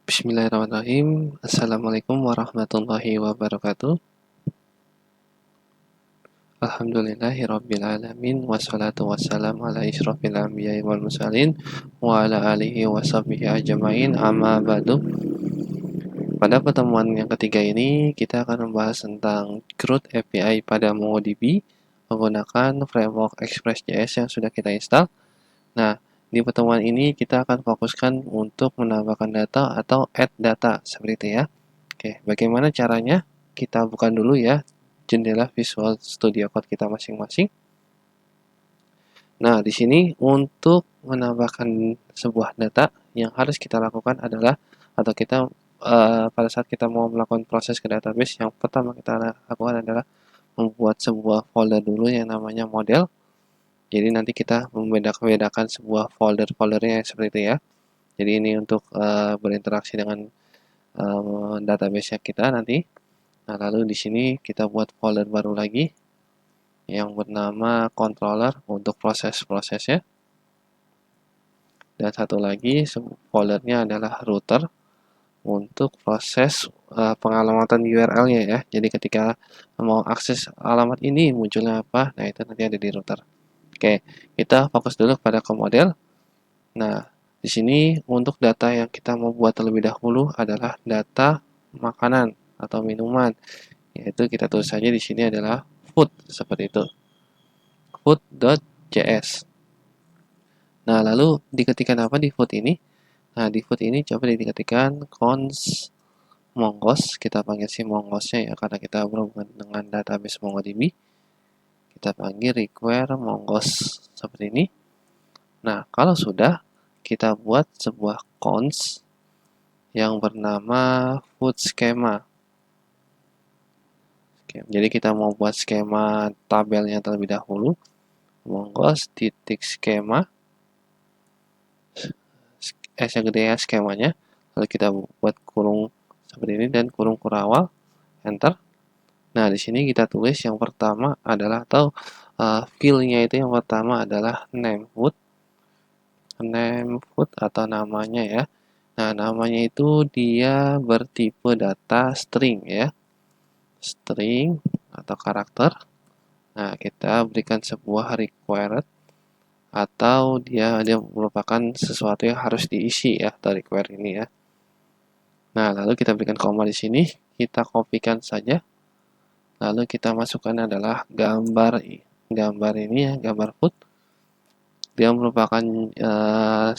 Bismillahirrahmanirrahim. Assalamualaikum warahmatullahi wabarakatuh. Alhamdulillahirrabbilalamin. Wassalatu wassalamu ala isyrafil anbiya'i wal mursalin wa ala alihi wa sahbihi ajma'in, amma ba'du. Pada pertemuan yang ketiga ini kita akan membahas tentang CRUD API pada MongoDB menggunakan framework Express.js yang sudah kita install. Nah, di pertemuan ini kita akan fokuskan untuk menambahkan data atau add data seperti itu ya. Oke, bagaimana caranya? Kita buka dulu ya jendela Visual Studio Code kita masing-masing. Nah, di sini untuk menambahkan sebuah data yang harus kita lakukan adalah, atau kita pada saat kita mau melakukan proses ke database, yang pertama kita lakukan adalah membuat sebuah folder dulu yang namanya model. Jadi nanti kita membedakan sebuah folder-foldernya seperti itu ya. Jadi ini untuk berinteraksi dengan database kita nanti. Nah, lalu di sini kita buat folder baru lagi yang bernama controller untuk proses-prosesnya. Dan satu lagi foldernya adalah router untuk proses pengalamatan URL-nya ya. Jadi ketika mau akses alamat ini munculnya apa, nah itu nanti ada di router. Oke, kita fokus dulu pada ke model. Nah, di sini untuk data yang kita mau buat terlebih dahulu adalah data makanan atau minuman, yaitu kita tulis saja di sini adalah food seperti itu, food.js. Nah, lalu diketikkan apa di food ini? Nah, di food ini coba diketikkan const mongoose, kita panggil si mongoose-nya ya karena kita berhubungan dengan database MongoDB. Kita panggil require mongoose seperti ini. Nah, kalau sudah, kita buat sebuah const yang bernama food schema. Oke, jadi kita mau buat skema tabelnya terlebih dahulu. Mongoose titik skema, yang gede ya skemanya. Lalu kita buat kurung seperti ini dan kurung kurawal, enter. Nah, di sini kita tulis yang pertama adalah, atau field-nya itu yang pertama adalah name food atau namanya ya. Nah, namanya itu dia bertipe data string ya, string atau karakter. Nah, kita berikan sebuah required, atau dia merupakan sesuatu yang harus diisi ya, atau require ini ya. Nah, lalu kita berikan koma di sini, kita kopikan saja. Lalu kita masukkan adalah gambar ini ya, gambar food. Dia merupakan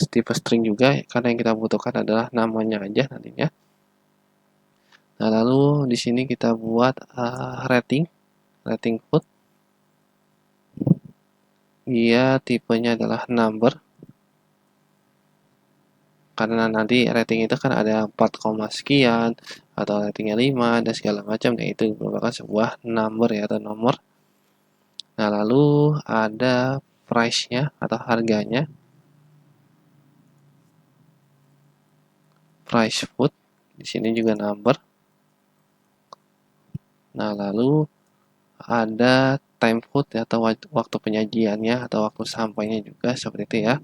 tipe string juga karena yang kita butuhkan adalah namanya aja nantinya. Nah, lalu di sini kita buat rating food. Dia tipenya adalah number. Karena nanti rating itu kan ada 4, sekian atau ratingnya 5 dan segala macam. Nah, itu merupakan sebuah number ya, atau nomor. Nah, lalu ada price-nya atau harganya. Price food. Di sini juga number. Nah, lalu ada time food atau waktu penyajiannya atau waktu sampainya juga seperti itu ya.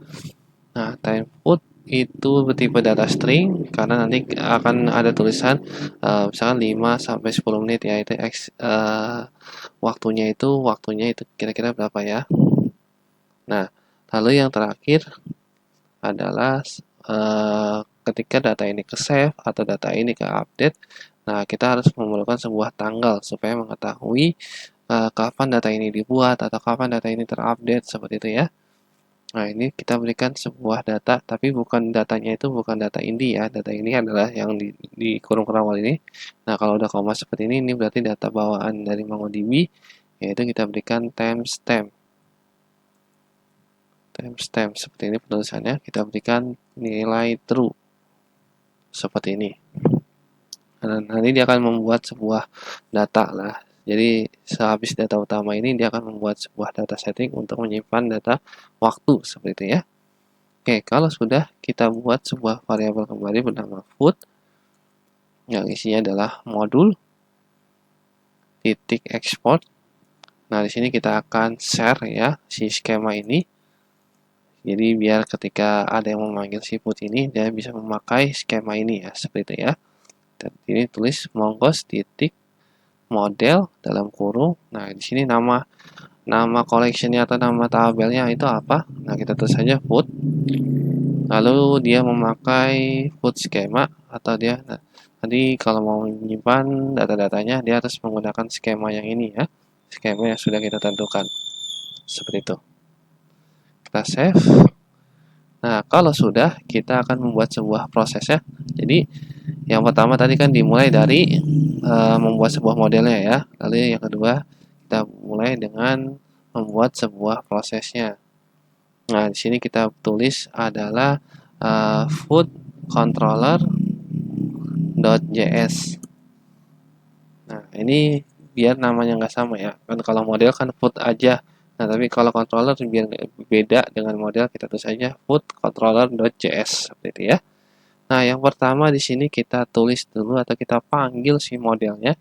Nah, time food itu bertipe data string karena nanti akan ada tulisan misalkan 5 sampai 10 menit ya, itu waktunya itu kira-kira berapa ya. Nah, lalu yang terakhir adalah ketika data ini ke save atau data ini ke update, nah kita harus memerlukan sebuah tanggal supaya mengetahui kapan data ini dibuat atau kapan data ini terupdate seperti itu ya. Nah, ini kita berikan sebuah data, tapi datanya itu bukan data inti ya. Data ini adalah yang di kurung kurawal ini. Nah, kalau udah koma seperti ini berarti data bawaan dari MongoDB, yaitu kita berikan timestamp. Timestamp seperti ini penulisannya, kita berikan nilai true. Seperti ini. Nah, nanti dia akan membuat sebuah data lah. Jadi sehabis data utama ini dia akan membuat sebuah data setting untuk menyimpan data waktu seperti itu ya. Oke, kalau sudah kita buat sebuah variabel kembali bernama food yang isinya adalah modul titik export. Nah, di sini kita akan share ya si skema ini. Jadi biar ketika ada yang memanggil si food ini, dia bisa memakai skema ini ya, seperti itu ya. Dan ini tulis mongoose titik model dalam kurung. Nah, di sini nama collectionnya atau nama tabelnya itu apa? Nah, kita tulis saja food. Lalu dia memakai food schema atau dia nanti kalau mau menyimpan data-datanya dia harus menggunakan skema yang ini ya. Skema yang sudah kita tentukan. Seperti itu. Kita save. Nah, kalau sudah, kita akan membuat sebuah prosesnya. Jadi, yang pertama tadi kan dimulai dari membuat sebuah modelnya ya. Lalu yang kedua, kita mulai dengan membuat sebuah prosesnya. Nah, di sini kita tulis adalah food controller.js. Nah, ini biar namanya nggak sama ya. Kan kalau model kan food aja. Nah, tapi kalau controller biar beda dengan model, kita tulis saja food controller.js seperti itu ya. Nah, yang pertama di sini kita tulis dulu atau kita panggil si modelnya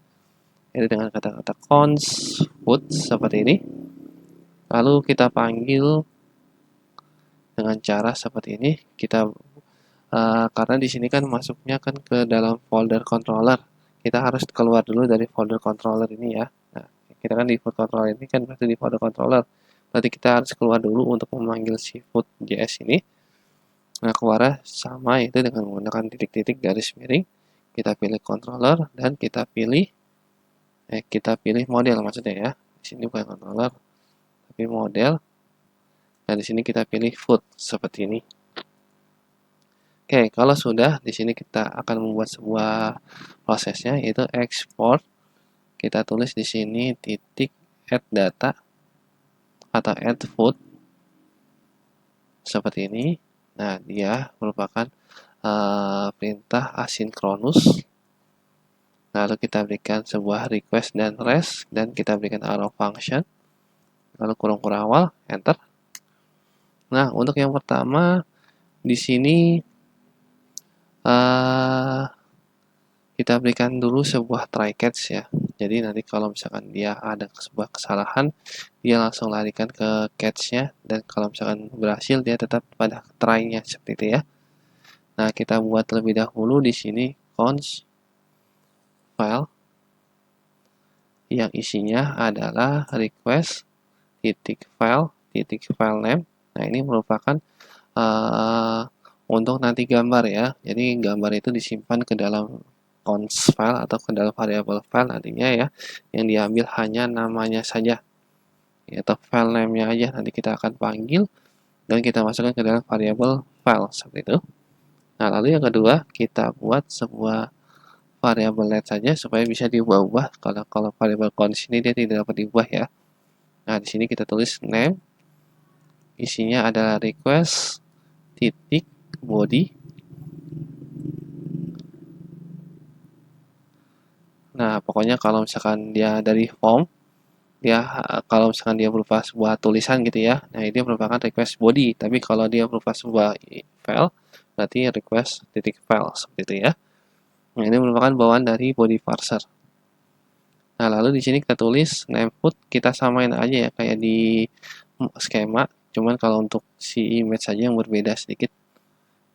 yaitu dengan kata-kata const food seperti ini. Lalu kita panggil dengan cara seperti ini. Karena di sini kan masuknya kan ke dalam folder controller. Kita harus keluar dulu dari folder controller ini ya. Nah, kita kan di folder controller ini kan berarti di folder controller. Berarti kita harus keluar dulu untuk memanggil si food.js ini. Nah, keluar sama itu dengan menggunakan titik-titik garis miring. Kita pilih controller dan kita pilih model maksudnya ya. Di sini bukan controller, tapi model. Nah, di sini kita pilih food seperti ini. Oke, kalau sudah, di sini kita akan membuat sebuah prosesnya yaitu export. Kita tulis di sini titik add data atau add food seperti ini. Nah, dia merupakan perintah asinkronus. Lalu kita berikan sebuah request dan rest dan kita berikan arrow function. Lalu kurung awal, enter. Nah, untuk yang pertama di sini kita berikan dulu sebuah try catch ya. Jadi nanti kalau misalkan dia ada sebuah kesalahan, dia langsung larikan ke catch-nya dan kalau misalkan berhasil dia tetap pada try-nya seperti itu ya. Nah, kita buat terlebih dahulu di sini const file yang isinya adalah request titik file name. Nah, ini merupakan untuk nanti gambar ya. Jadi gambar itu disimpan ke dalam const file atau ke dalam variable file nantinya ya, yang diambil hanya namanya saja atau file name-nya aja nanti kita akan panggil dan kita masukkan ke dalam variable file seperti itu. Nah, lalu yang kedua kita buat sebuah variable let saja supaya bisa diubah-ubah. Kalau variable const ini dia tidak dapat diubah ya. Nah, di sini kita tulis name, isinya adalah request titik body. Nah, pokoknya kalau misalkan dia dari form, kalau misalkan dia berupa sebuah tulisan gitu ya, nah ini merupakan request body. Tapi kalau dia berupa sebuah file, berarti request titik file seperti itu ya. Nah, ini merupakan bawaan dari body parser. Nah, lalu di sini kita tulis name food, kita samain aja ya kayak di skema, cuman kalau untuk si image saja yang berbeda sedikit.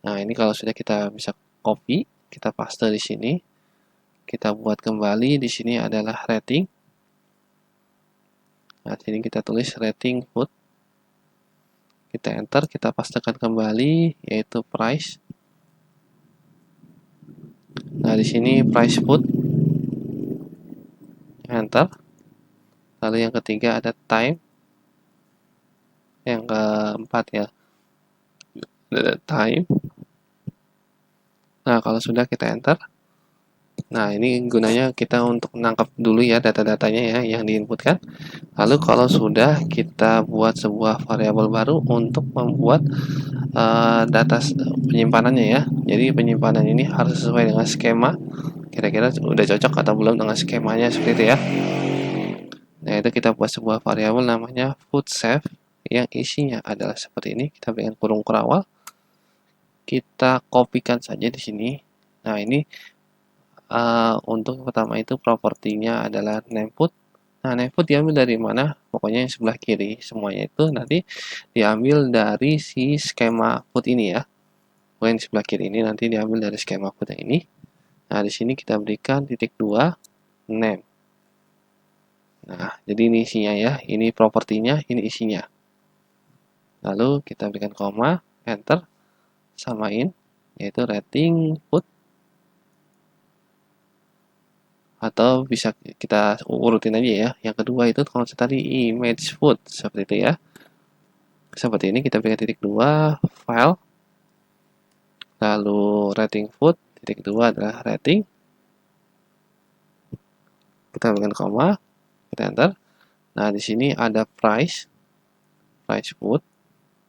Nah, ini kalau sudah kita bisa copy, kita paste di sini. Kita buat kembali di sini adalah rating. Nah, sini kita tulis rating food. Kita enter, kita pastekan kembali yaitu price. Nah, di sini price food. Enter. Lalu yang ketiga ada time. Yang keempat ya. Ada time. Nah, kalau sudah kita enter. Nah, ini gunanya kita untuk menangkap dulu ya data-datanya ya yang diinputkan. Lalu kalau sudah kita buat sebuah variabel baru untuk membuat data penyimpanannya ya. Jadi penyimpanan ini harus sesuai dengan skema. Kira-kira udah cocok atau belum dengan skemanya seperti itu ya. Nah, itu kita buat sebuah variabel namanya food save yang isinya adalah seperti ini. Kita berikan kurung awal. Kita kopikan saja di sini. Nah, ini untuk yang pertama itu propertinya adalah name food. Nah, name food diambil dari mana? Pokoknya yang sebelah kiri semuanya itu nanti diambil dari si skema food ini ya. Pokoknya yang sebelah kiri ini nanti diambil dari skema food yang ini. Nah, di sini kita berikan titik 2 name. Nah, jadi ini isinya ya. Ini propertinya, ini isinya. Lalu kita berikan koma, enter, samain, yaitu rating food. Atau bisa kita urutin aja ya. Yang kedua itu kalau tadi image food, seperti itu ya. Seperti ini kita berikan titik 2 file, lalu rating food, titik 2 adalah rating. Kita berikan koma, kita enter. Nah, di sini ada price food.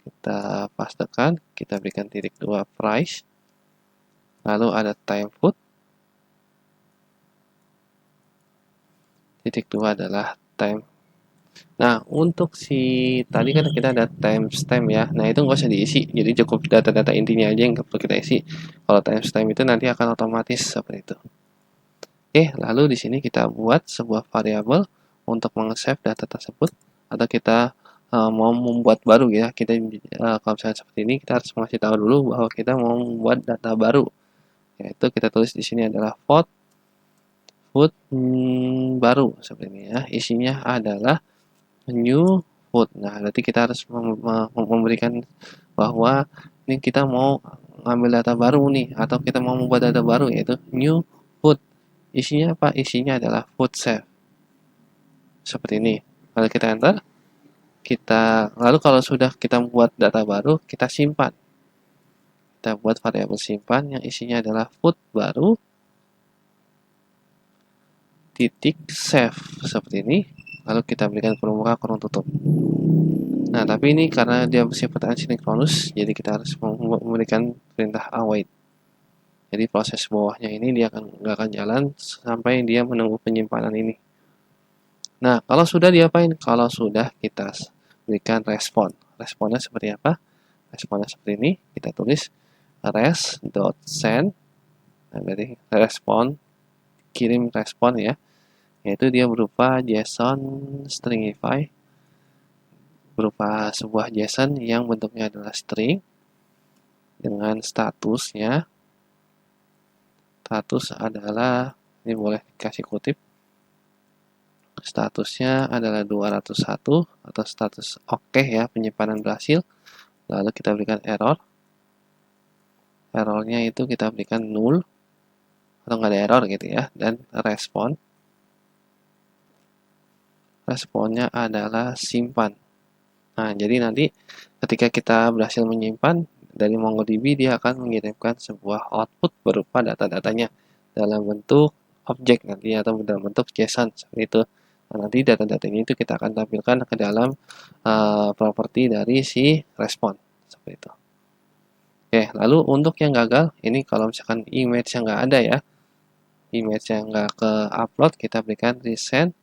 Kita pastekan, kita berikan titik 2 price. Lalu ada time food. Titik 2 adalah time. Nah, untuk si tadi kan kita ada timestamp ya. Nah, itu nggak usah diisi. Jadi cukup data-data intinya aja yang perlu kita isi. Kalau timestamp itu nanti akan otomatis seperti itu. Oke, lalu di sini kita buat sebuah variabel untuk meng-save data tersebut, atau kita mau membuat baru ya. Kita kalau misalnya seperti ini, kita harus masih tahu dulu bahwa kita mau membuat data baru. Yaitu kita tulis di sini adalah food baru seperti ini ya. Isinya adalah new food. Nah, berarti kita harus memberikan bahwa ini kita mau ngambil data baru nih, atau kita mau membuat data baru yaitu new food. Isinya apa? Isinya adalah food save. Seperti ini. Lalu kita enter. Lalu kalau sudah kita buat data baru, kita simpan. Kita buat variabel simpan yang isinya adalah food baru titik save seperti ini. Lalu kita berikan kurung buka, kurung tutup. Nah, tapi ini karena dia bersifat asinkronus, jadi kita harus memberikan perintah await. Jadi proses bawahnya ini dia nggak akan jalan sampai dia menunggu penyimpanan ini. Nah, kalau sudah diapain? Kalau sudah kita berikan respon. Responnya seperti apa? Responnya seperti ini. Kita tulis res.send. Nah, berarti respon, kirim respon ya. Yaitu dia berupa JSON stringify. Berupa sebuah JSON yang bentuknya adalah string. Dengan statusnya. Status adalah, ini boleh dikasih kutip. Statusnya adalah 201 atau status oke ya, penyimpanan berhasil. Lalu kita berikan error. Errornya itu kita berikan null atau nggak ada error gitu ya. Dan respon. Responnya adalah simpan. Nah, jadi nanti ketika kita berhasil menyimpan dari MongoDB, dia akan mengirimkan sebuah output berupa data-datanya dalam bentuk objek nanti atau dalam bentuk JSON seperti itu. Nah, nanti data-data ini itu kita akan tampilkan ke dalam properti dari si respon seperti itu. Oke, lalu untuk yang gagal, ini kalau misalkan image yang nggak ada ya, image yang nggak ke upload, kita berikan resend.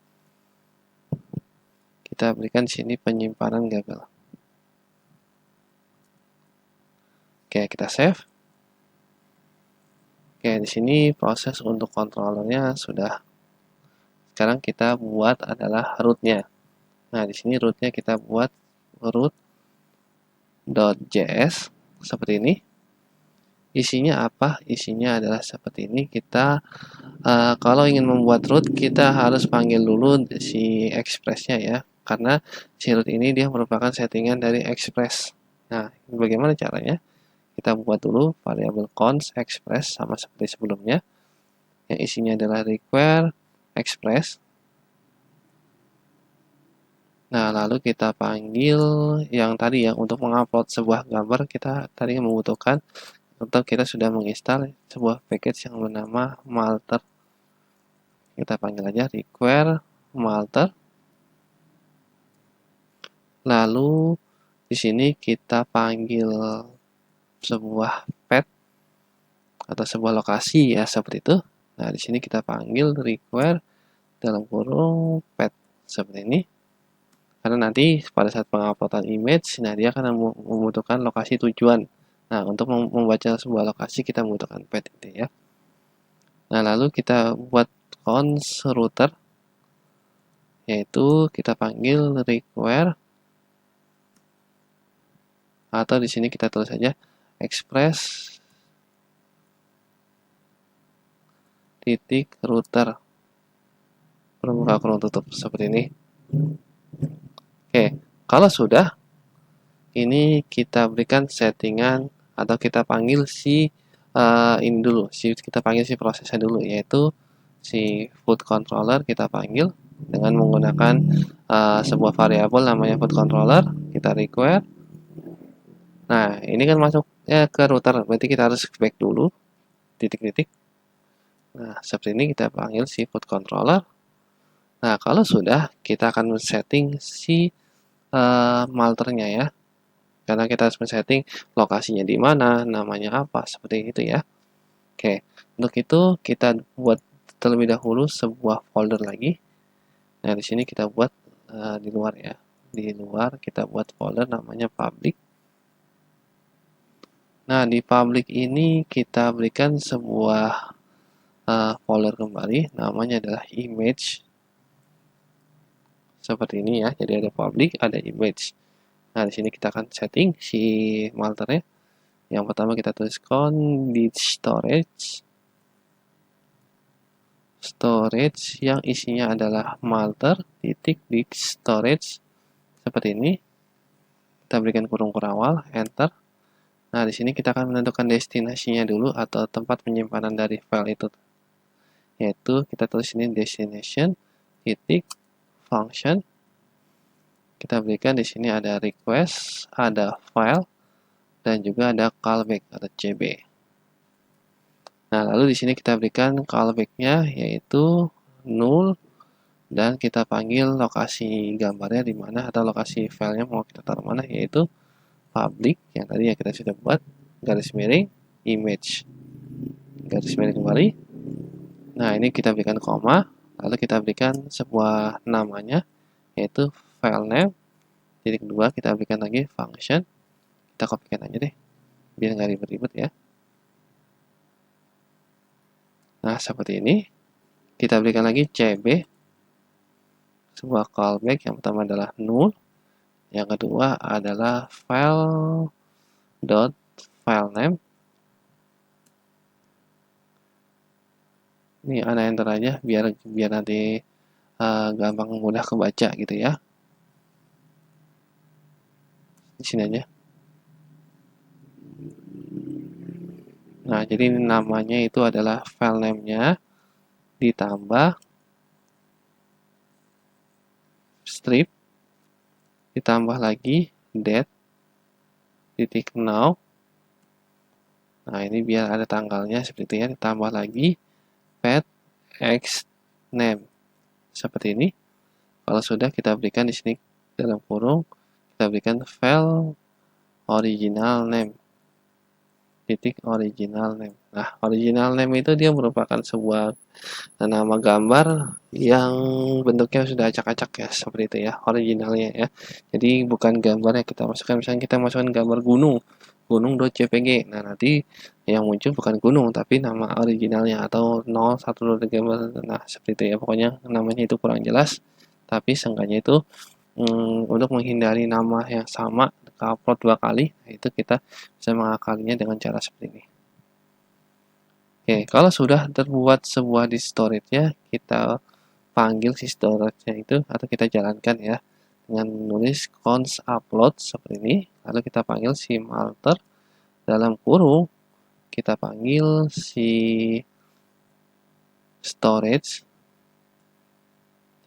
Kita berikan sini penyimpanan gagal. Oke, kita save. Oke, di sini proses untuk controllernya sudah. Sekarang kita buat adalah rootnya. Nah, di sini rootnya kita buat root.js seperti ini. Isinya apa? Isinya adalah seperti ini. Kita kalau ingin membuat root, kita harus panggil dulu si express-nya ya. Karena si root ini dia merupakan settingan dari express. Nah, bagaimana caranya? Kita buat dulu variabel const express sama seperti sebelumnya. Yang isinya adalah require express. Nah, lalu kita panggil yang tadi ya, untuk mengupload sebuah gambar, kita tadi membutuhkan, atau kita sudah menginstal sebuah package yang bernama Malter. Kita panggil aja require Malter. Lalu di sini kita panggil sebuah path atau sebuah lokasi ya, seperti itu. Nah, di sini kita panggil require dalam kurung path seperti ini. Karena nanti pada saat penguploadan image, nah dia akan membutuhkan lokasi tujuan. Nah, untuk membaca sebuah lokasi kita membutuhkan path itu ya. Nah, lalu kita buat const router yaitu kita panggil require, atau di sini kita tulis saja express titik router berbuka kurung tutup seperti ini. Oke, kalau sudah, ini kita berikan settingan atau kita panggil si ini dulu, kita panggil si prosesnya dulu, yaitu si food controller kita panggil dengan menggunakan sebuah variabel namanya food controller, kita require. Nah, ini kan masuk ke router, berarti kita harus back dulu, titik-titik. Nah, seperti ini kita panggil si food controller. Nah, kalau sudah, kita akan setting si malternya ya. Karena kita harus men-setting lokasinya di mana, namanya apa, seperti itu ya. Oke, untuk itu kita buat terlebih dahulu sebuah folder lagi. Nah, di sini kita buat di luar ya. Di luar kita buat folder namanya public. Nah, di public ini kita berikan sebuah folder kembali, namanya adalah image. Seperti ini ya, jadi ada public, ada image. Nah, di sini kita akan setting si malternya. Yang pertama kita tulis condition storage yang isinya adalah malter titik di storage seperti ini. Kita berikan kurung awal, enter. Nah, di sini kita akan menentukan destinasinya dulu atau tempat penyimpanan dari file itu. Yaitu kita tulis ini destination titik function. Kita berikan di sini ada request, ada file, dan juga ada callback atau CB. Nah, lalu di sini kita berikan callback-nya yaitu null, dan kita panggil lokasi gambarnya di mana atau lokasi filenya mau kita taruh mana, yaitu public yang tadi ya kita sudah buat, garis miring image, garis miring kembali. Nah, ini kita berikan koma, lalu kita berikan sebuah namanya yaitu file name, titik 2 kita berikan lagi function. Kita kopikan aja deh biar nggak ribet-ribet ya. Nah, seperti ini. Kita berikan lagi CB, sebuah callback. Yang pertama adalah null, yang kedua adalah file.filename. Ini ana enter aja biar nanti gampang mudah kebaca gitu ya. Di sini aja. Nah, jadi namanya itu adalah file name-nya ditambah strip, ditambah lagi date titik now. Nah, ini biar ada tanggalnya seperti itu ya, ditambah lagi path x name seperti ini. Kalau sudah, kita berikan di sini dalam kurung, kita berikan file original name titik original name. Nah, original name itu dia merupakan sebuah nama gambar yang bentuknya sudah acak-acak ya, seperti itu ya, originalnya ya. Jadi bukan gambar yang kita masukkan, misalnya kita masukkan gambar gunung.jpg. Nah, nanti yang muncul bukan gunung tapi nama originalnya atau 01 gambar. Nah, seperti itu ya, pokoknya namanya itu kurang jelas, tapi seenggaknya itu untuk menghindari nama yang sama upload 2 kali, itu kita bisa mengakalinya dengan cara seperti ini. Oke, kalau sudah terbuat sebuah di storage-nya, kita panggil si storage-nya itu atau kita jalankan ya dengan menulis const upload seperti ini, lalu kita panggil si malter dalam kurung, kita panggil si storage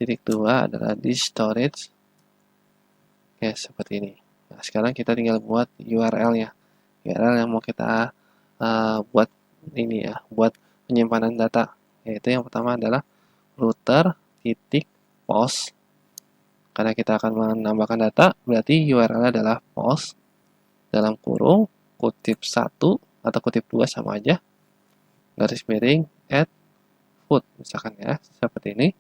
titik 2 adalah di storage. Oke, seperti ini. Nah, sekarang kita tinggal buat URL-nya. URL yang mau kita buat ini ya, buat penyimpanan data. Yaitu yang pertama adalah router titik post. Karena kita akan menambahkan data, berarti URL adalah post dalam kurung kutip 1 atau kutip 2 sama aja. Garis miring add food misalkan ya, seperti ini.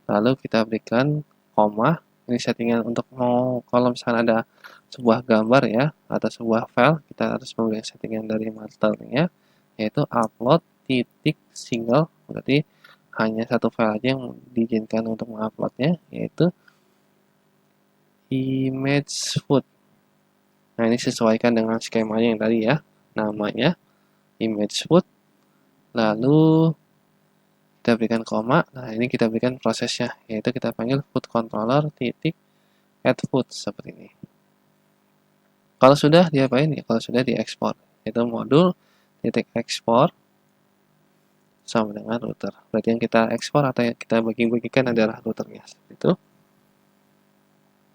Lalu kita berikan koma. Ini settingan untuk mau kalau misalkan ada sebuah gambar ya atau sebuah file, kita harus memberikan settingan dari malternya yaitu upload titik single, berarti hanya satu file aja yang diizinkan untuk menguploadnya, yaitu image food. Nah, ini sesuaikan dengan skemanya yang tadi ya. Namanya image food, lalu kita berikan koma. Nah, ini kita berikan prosesnya, yaitu kita panggil food controller titik add food seperti ini. Kalau sudah diapain ya? Kalau sudah diekspor, yaitu modul titik ekspor sama dengan router. Berarti yang kita ekspor atau yang kita bagi-bagikan adalah routernya. Seperti itu.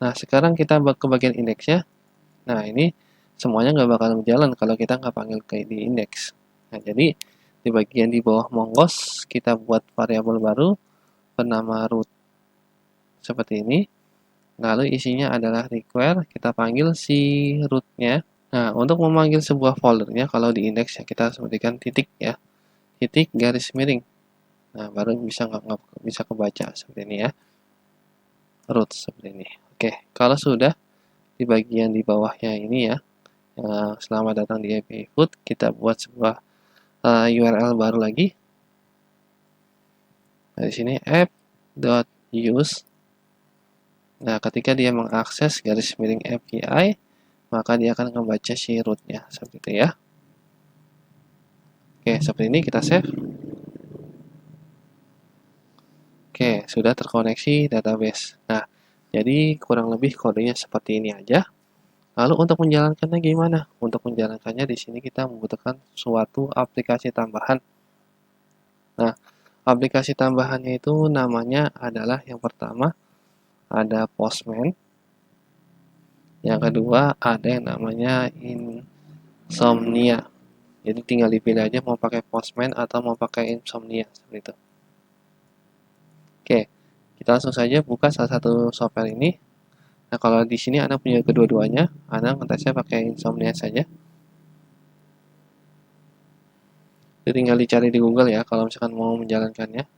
Nah, sekarang kita ke bagian indeksnya. Nah, ini semuanya nggak bakal berjalan kalau kita nggak panggil ke di indeks. Nah, jadi di bagian di bawah Mongoose kita buat variabel baru bernama root seperti ini. Lalu isinya adalah require, kita panggil si rootnya. Nah, untuk memanggil sebuah foldernya kalau di indeks ya kita sebutkan titik ya, titik garis miring. Nah, baru bisa kebaca seperti ini ya, root seperti ini. Oke, kalau sudah di bagian di bawahnya ini ya, selamat datang di API Food, kita buat sebuah URL baru lagi. Nah, di sini app.use. Nah, ketika dia mengakses garis miring API, maka dia akan membaca si rootnya seperti itu ya. Oke, seperti ini kita save. Oke, sudah terkoneksi database. Nah, jadi kurang lebih kodenya seperti ini aja. Lalu untuk menjalankannya gimana? Untuk menjalankannya di sini kita membutuhkan suatu aplikasi tambahan. Nah, aplikasi tambahannya itu namanya adalah yang pertama ada Postman. Yang kedua ada yang namanya Insomnia. Jadi tinggal dipilih aja mau pakai Postman atau mau pakai Insomnia seperti itu. Oke, kita langsung saja buka salah satu software ini. Nah, kalau di sini Anda punya kedua-duanya, Anda ngetesnya pakai Insomnia saja. Itu tinggal dicari di Google ya kalau misalkan mau menjalankannya.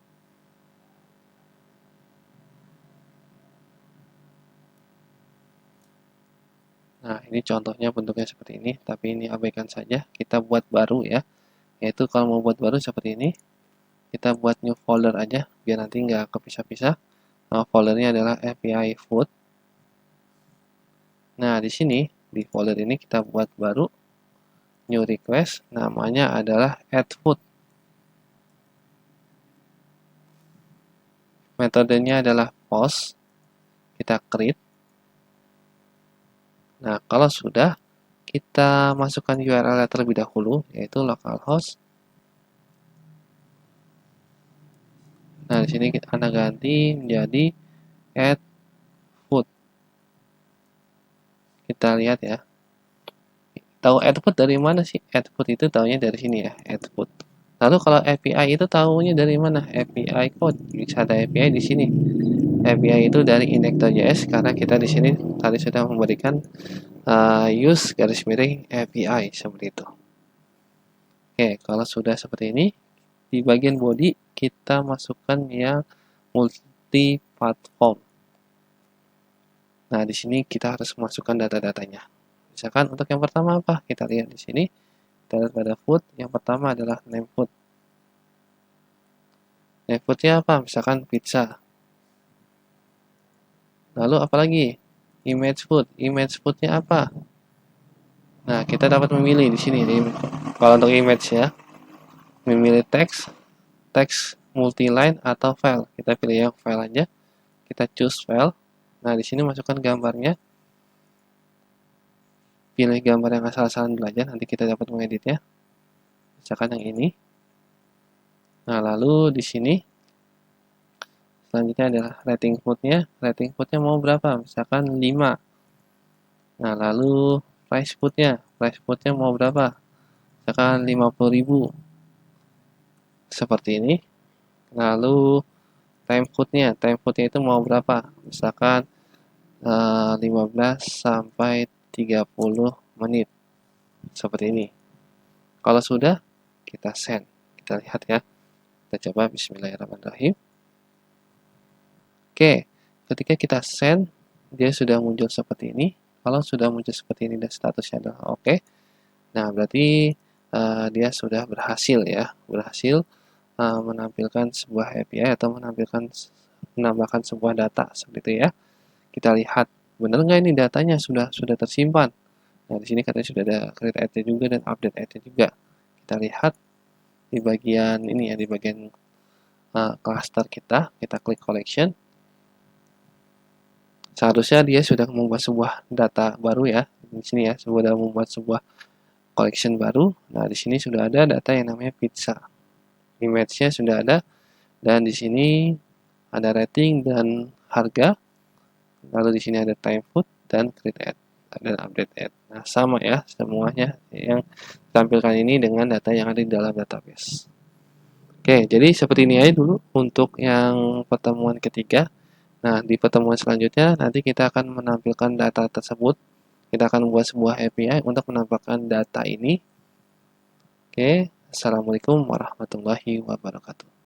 Nah, ini contohnya bentuknya seperti ini, tapi ini abaikan saja. Kita buat baru ya. Yaitu kalau mau buat baru seperti ini, kita buat new folder aja, biar nanti nggak kepisah-pisah. Nah, foldernya adalah API Food. Nah, di sini, di folder ini kita buat baru, new request, namanya adalah add food. Metodenya adalah post, kita create. Nah, kalau sudah, kita masukkan URL terlebih dahulu, yaitu localhost. Nah, di sini Anda ganti menjadi add food. Kita lihat ya. Tahu add food dari mana sih? Add food itu tahunya dari sini ya, add food. Lalu kalau API itu tahunya dari mana? API code. Bisa ada API di sini. API itu dari index.js karena kita di sini tadi sudah memberikan use garis miring API seperti itu. Oke, kalau sudah seperti ini, di bagian body kita masukkan yang multi platform. Nah, di sini kita harus masukkan data-datanya. Misalkan untuk yang pertama apa? Kita lihat di sini. Kita lihat pada food. Yang pertama adalah name food. Name foodnya apa? Misalkan pizza. Lalu apalagi? Image food. Image foodnya apa? Nah, kita dapat memilih di sini. Kalau untuk image ya, memilih teks, teks multi-line atau file. Kita pilih yang file aja. Kita choose file. Nah, di sini masukkan gambarnya. Pilih gambar yang asal-asalan dulu aja. Nanti kita dapat mengeditnya. Misalkan yang ini. Nah, lalu di sini selanjutnya adalah rating foodnya. Rating foodnya mau berapa? Misalkan 5. Nah, lalu price foodnya. Price foodnya mau berapa? Misalkan 50.000. Seperti ini. Lalu time foodnya. Time foodnya itu mau berapa? Misalkan 15 sampai 30 menit. Seperti ini. Kalau sudah, kita send. Kita lihat ya. Kita coba bismillahirrahmanirrahim. Oke, ketika kita send, dia sudah muncul seperti ini. Kalau sudah muncul seperti ini dan statusnya adalah oke, nah berarti dia sudah berhasil ya, berhasil menampilkan sebuah API atau menambahkan sebuah data seperti itu ya. Kita lihat benar nggak ini datanya sudah tersimpan. Nah, di sini katanya sudah ada create ID juga dan update ID juga. Kita lihat di bagian ini ya, di bagian cluster kita klik collection. Seharusnya dia sudah membuat sebuah data baru ya. Di sini ya, sudah membuat sebuah collection baru. Nah, di sini sudah ada data yang namanya pizza. Image-nya sudah ada dan di sini ada rating dan harga. Lalu di sini ada time food dan create ad dan update ad. Nah, sama ya semuanya yang ditampilkan ini dengan data yang ada di dalam database. Oke, jadi seperti ini aja dulu untuk yang pertemuan ketiga. Nah, di pertemuan selanjutnya nanti kita akan menampilkan data tersebut. Kita akan buat sebuah API untuk menampilkan data ini. Oke, Assalamualaikum warahmatullahi wabarakatuh.